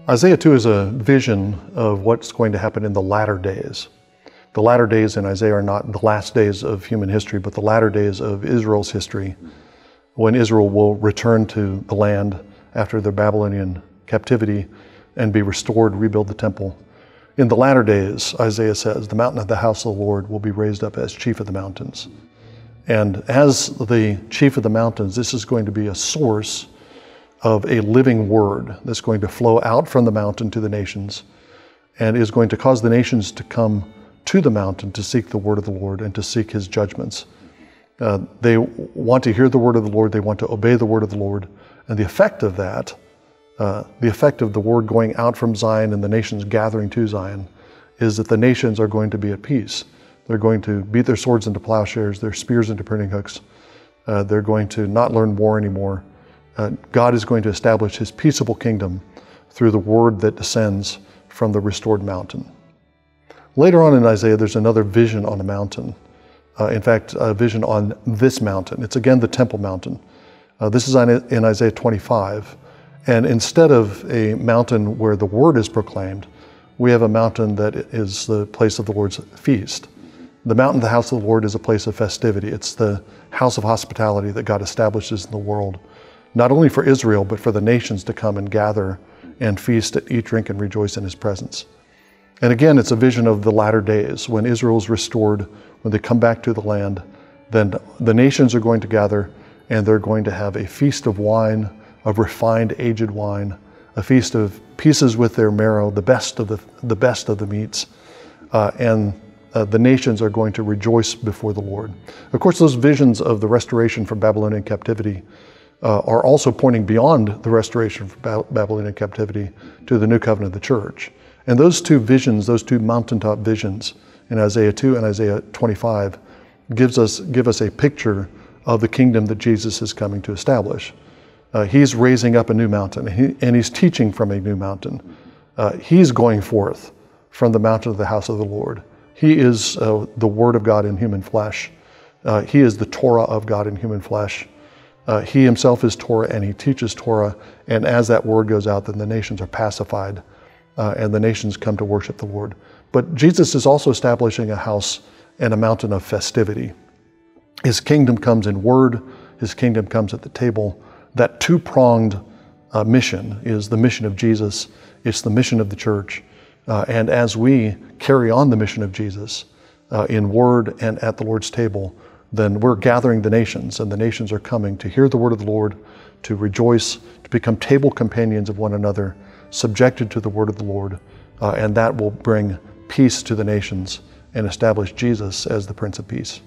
Isaiah 2 is a vision of what's going to happen in the latter days. The latter days in Isaiah are not the last days of human history, but the latter days of Israel's history, when Israel will return to the land after their Babylonian captivity and be restored, rebuild the temple. In the latter days, Isaiah says, the mountain of the house of the Lord will be raised up as chief of the mountains. And as the chief of the mountains, this is going to be a source of a living word that's going to flow out from the mountain to the nations and is going to cause the nations to come to the mountain to seek the word of the Lord and to seek his judgments. They want to hear the word of the Lord, they want to obey the word of the Lord, and the effect of that, the effect of the word going out from Zion and the nations gathering to Zion, is that the nations are going to be at peace. They're going to beat their swords into plowshares, their spears into pruning hooks. They're going to not learn war anymore. God is going to establish his peaceable kingdom through the word that descends from the restored mountain. Later on in Isaiah, there's another vision on a mountain. In fact, a vision on this mountain. It's again the Temple Mountain. This is in Isaiah 25. And instead of a mountain where the word is proclaimed, we have a mountain that is the place of the Lord's feast. The mountain of the house of the Lord is a place of festivity. It's the house of hospitality that God establishes in the world, not only for Israel, but for the nations to come and gather and feast, eat, drink, and rejoice in his presence. And again, it's a vision of the latter days when Israel is restored, when they come back to the land, then the nations are going to gather and they're going to have a feast of wine, of refined aged wine, a feast of pieces with their marrow, the best of the meats, and the nations are going to rejoice before the Lord. Of course, those visions of the restoration from Babylonian captivity are also pointing beyond the restoration from Babylonian captivity to the new covenant of the church. And those two visions, those two mountaintop visions in Isaiah 2 and Isaiah 25 give us a picture of the kingdom that Jesus is coming to establish. He's raising up a new mountain, and he's teaching from a new mountain. He's going forth from the mountain of the house of the Lord. He is the Word of God in human flesh. He is the Torah of God in human flesh. He himself is Torah, and he teaches Torah. And as that word goes out, then the nations are pacified, and the nations come to worship the Lord. But Jesus is also establishing a house and a mountain of festivity. His kingdom comes in word. His kingdom comes at the table. That two-pronged mission is the mission of Jesus. It's the mission of the church. And as we carry on the mission of Jesus in word and at the Lord's table, then we're gathering the nations, and the nations are coming to hear the word of the Lord, to rejoice, to become table companions of one another, subjected to the word of the Lord, and that will bring peace to the nations and establish Jesus as the Prince of Peace.